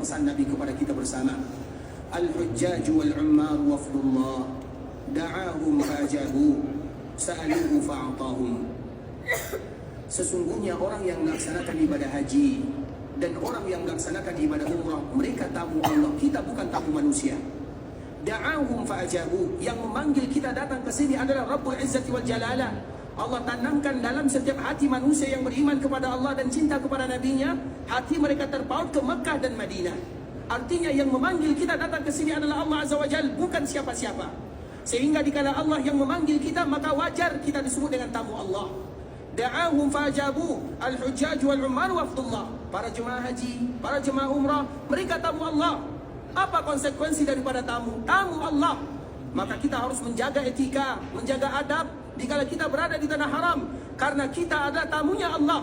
pesan Nabi kepada kita bersama. Al-hujjaj wal-ummar wafdullah, da'ahum fa'ajabu, sa'aluhu fa'atahum. Sesungguhnya orang yang melaksanakan ibadah haji dan orang yang melaksanakan ibadah umrah, mereka tamu Allah, kita bukan tamu manusia. Da'ahum fa'ajabu, yang memanggil kita datang ke sini adalah Rabbul Izzati wal Jalalah. Allah tanamkan dalam setiap hati manusia yang beriman kepada Allah dan cinta kepada Nabi-Nya, hati mereka terpaut ke Mekah dan Madinah. Artinya yang memanggil kita datang ke sini adalah Allah Azza wa Jalla, bukan siapa-siapa. Sehingga dikala Allah yang memanggil kita, maka wajar kita disebut dengan tamu Allah. Da'ahum fa'ajabu, al-hujjaj wal-ummar wafdullah. Para jemaah haji, para jemaah umrah, mereka tamu Allah. Apa konsekuensi daripada tamu? Tamu Allah. Maka kita harus menjaga etika, menjaga adab dikala kita berada di tanah haram, karena kita adalah tamunya Allah.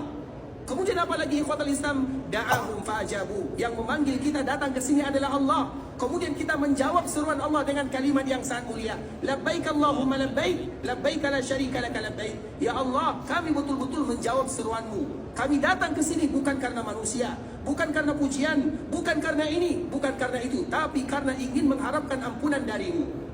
Kemudian apa lagi ikhwatal Islam? Da'ahum fa'ajabu, yang memanggil kita datang ke sini adalah Allah. Kemudian kita menjawab seruan Allah dengan kalimat yang sangat mulia. Labbaik Allahumma labbaik, labbaik la syarika laka labbaik. Ya Allah, kami betul-betul menjawab seruanmu. Kami datang ke sini bukan karena manusia, bukan karena pujian, bukan karena ini, bukan karena itu, tapi karena ingin mengharapkan ampunan darimu.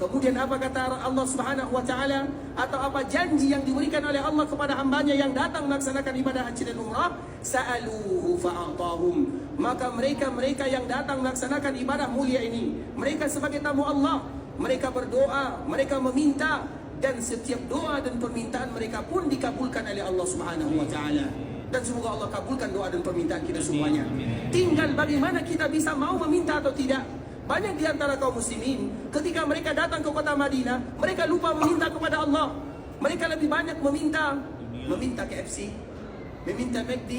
Kemudian apa kata Allah Subhanahu wa taala, atau apa janji yang diberikan oleh Allah kepada hambanya yang datang melaksanakan ibadah haji dan umrah? Sa'aluhu fa'atahum. Maka mereka yang datang melaksanakan ibadah mulia ini, mereka sebagai tamu Allah, mereka berdoa, mereka meminta, dan setiap doa dan permintaan mereka pun dikabulkan oleh Allah Subhanahu wa taala. Dan semoga Allah kabulkan doa dan permintaan kita semuanya. Tinggal bagaimana kita bisa mau meminta atau tidak. Banyak di antara kaum muslimin ketika mereka datang ke kota Madinah, mereka lupa meminta kepada Allah. Mereka lebih banyak meminta KFC, meminta McD,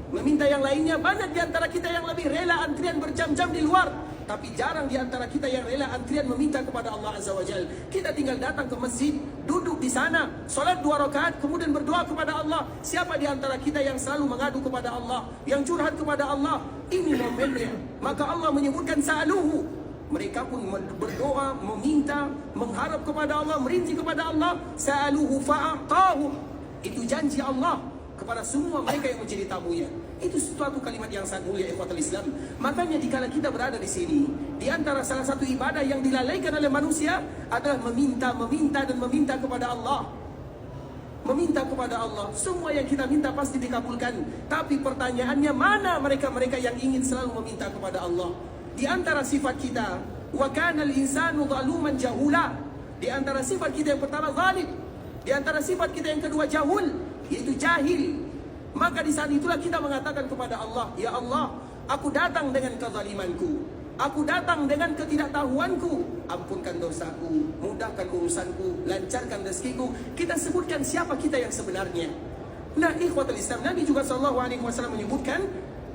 meminta yang lainnya. Banyak di antara kita yang lebih rela antrian berjam-jam di luar, tapi jarang di antara kita yang rela antrian meminta kepada Allah Azza wa Jalla. Kita tinggal datang ke masjid, duduk di sana, salat 2 rakaat, kemudian berdoa kepada Allah. Siapa di antara kita yang selalu mengadu kepada Allah, yang curhat kepada Allah? Ini momennya. Maka Allah menyebutkan sa'aluhu. Mereka pun berdoa, meminta, mengharap kepada Allah, merinci kepada Allah. Sa'aluhu fa'atahum. Itu janji Allah kepada semua mereka yang menjadi tamunya. Itu suatu kalimat yang sangat mulia ikhwatul Islam. Makanya dikala kita berada di sini, di antara salah satu ibadah yang dilalaikan oleh manusia adalah meminta dan meminta kepada Allah. Meminta kepada Allah. Semua yang kita minta pasti dikabulkan. Tapi pertanyaannya, mana mereka-mereka yang ingin selalu meminta kepada Allah? Di antara sifat kita, wa kana al-insanu zaluman jahula. Di antara sifat kita yang pertama zalim. Di antara sifat kita yang kedua jahul, yaitu jahil. Maka di saat itulah kita mengatakan kepada Allah, ya Allah, aku datang dengan kezalimanku, aku datang dengan ketidaktahuanku, ampunkan dosaku, mudahkan urusanku, lancarkan rezekiku. Kita sebutkan siapa kita yang sebenarnya. Nah, ikhwatul Islam, Nabi juga SAW menyebutkan,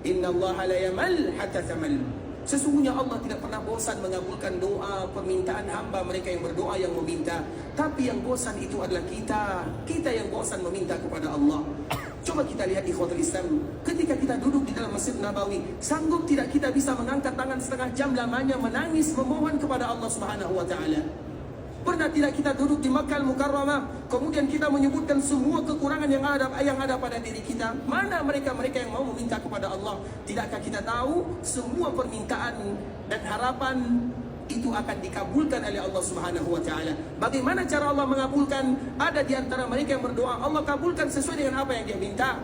innallaha la yamal hatta tamal. Sesungguhnya Allah tidak pernah bosan mengabulkan doa, permintaan hamba mereka yang berdoa, yang meminta. Tapi yang bosan itu adalah kita yang bosan meminta kepada Allah. Coba kita lihat ikhwatul Islam, ketika kita duduk di dalam Masjid Nabawi, sanggup tidak kita bisa mengangkat tangan setengah jam lamanya menangis memohon kepada Allah Subhanahu wa taala? Pernah tidak kita duduk di Makkah Al-Mukarramah, kemudian kita menyebutkan semua kekurangan yang ada pada diri kita? Mana mereka-mereka yang mau meminta kepada Allah? Tidakkah kita tahu semua permintaan dan harapan itu akan dikabulkan oleh Allah Subhanahu wa taala? Bagaimana cara Allah mengabulkan? Ada di antara mereka yang berdoa, Allah kabulkan sesuai dengan apa yang dia minta.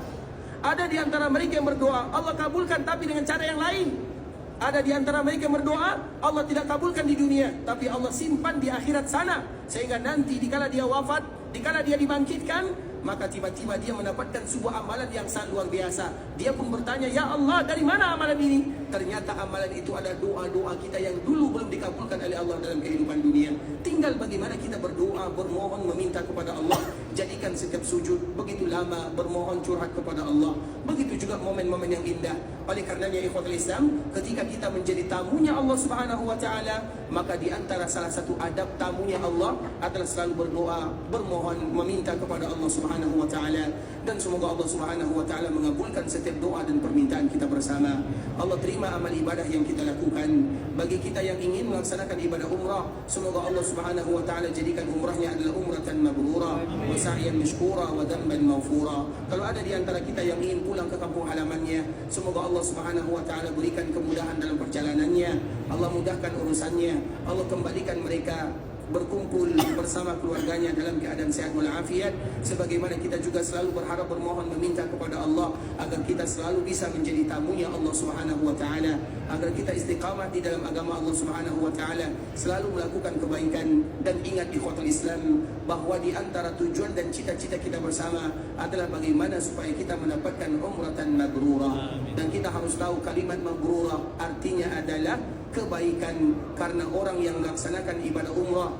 Ada di antara mereka yang berdoa, Allah kabulkan tapi dengan cara yang lain. Ada di antara mereka yang berdoa, Allah tidak kabulkan di dunia, tapi Allah simpan di akhirat sana, sehingga nanti dikala dia wafat, dikala dia dibangkitkan, maka tiba-tiba dia mendapatkan sebuah amalan yang sangat luar biasa. Dia pun bertanya, ya Allah, dari mana amalan ini? Ternyata amalan itu adalah doa-doa kita yang dulu belum dikabulkan oleh Allah dalam kehidupan dunia. Tinggal bagaimana kita berdoa, bermohon, meminta kepada Allah. Jadikan setiap sujud begitu lama bermohon, curhat kepada Allah. Begitu juga momen-momen yang indah. Oleh karenanya ikhwatul Islam, ketika kita menjadi tamunya Allah Subhanahu wa taala, maka di antara salah satu adab tamunya Allah adalah selalu berdoa, bermohon, meminta kepada Allah Subhanahu wa taala. Dan semoga Allah Subhanahu wa taala mengabulkan setiap doa dan permintaan kita bersama. Allah terima amal ibadah yang kita lakukan. Bagi kita yang ingin melaksanakan ibadah umrah, semoga Allah Subhanahu wa taala jadikan umrahnya adalah umratan mabrura wa sa'yan mashkura wa dhanban maghfura. Kalau ada di antara kita yang ingin pulang ke kampung halamannya, semoga Allah Subhanahu wa taala berikan kemudahan perjalanannya, Allah mudahkan urusannya, Allah kembalikan mereka berkumpul bersama keluarganya dalam keadaan sehat walafiat, sebagaimana kita juga selalu berharap, bermohon, meminta kepada Allah agar kita selalu bisa menjadi tamunya Allah Subhanahu wa taala, agar kita istiqamah di dalam agama Allah Subhanahu wa taala, selalu melakukan kebaikan. Dan ingat ikhwatul Islam bahwa di antara tujuan dan cita-cita kita bersama adalah bagaimana supaya kita mendapatkan umratan mabrurah. Dan kita harus tahu kalimat mabrurah artinya adalah kebaikan, karena orang yang melaksanakan ibadah umrah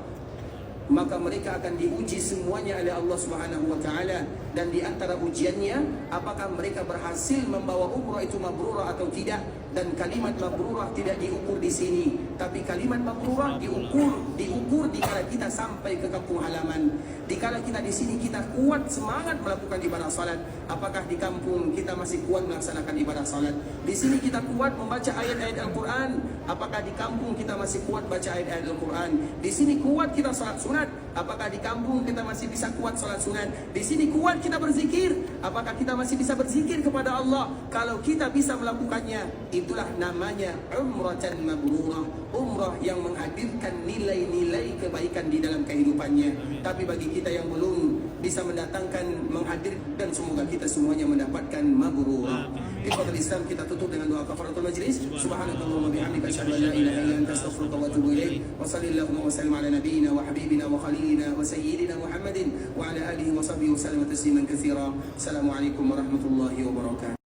maka mereka akan diuji semuanya oleh Allah Subhanahu wa taala, dan di antara ujiannya apakah mereka berhasil membawa umrah itu mabrurah atau tidak. Dan kalimat mabrurah tidak diukur di sini, tapi kalimat mabrurah diukur dikala kita sampai ke kampung halaman. Dikala kita di sini kita kuat semangat melakukan ibadah salat, apakah di kampung kita masih kuat melaksanakan ibadah salat? Di sini kita kuat membaca ayat-ayat Al-Quran, apakah di kampung kita masih kuat baca ayat-ayat Al-Quran? Di sini kuat kita salat sunat, apakah di kampung kita masih bisa kuat salat sunat? Di sini kuat kita berzikir, apakah kita masih bisa berzikir kepada Allah? Kalau kita bisa melakukannya, itulah namanya umratan mabrurah, umrah yang menghadirkan nilai-nilai kebaikan di dalam kehidupannya. Tapi bagi kita yang belum bisa mendatangkan, menghadirkan, semoga kita semuanya mendapatkan mabrurah. Ikhwatul Islam, kita tutup dengan doa kafaratul majlis. Subhanakallahumma bihamdika asyhadu an la ilaha illa anta astaghfiruka wa atubu ilaik. Wa sallallahu wa sallim ala nabiyyina wa habibina wa khalilina wa sayyidina Muhammadin wa ala alihi wa sahbihi wa sallam tasliman katsira. Assalamualaikum warahmatullahi wabarakatuh.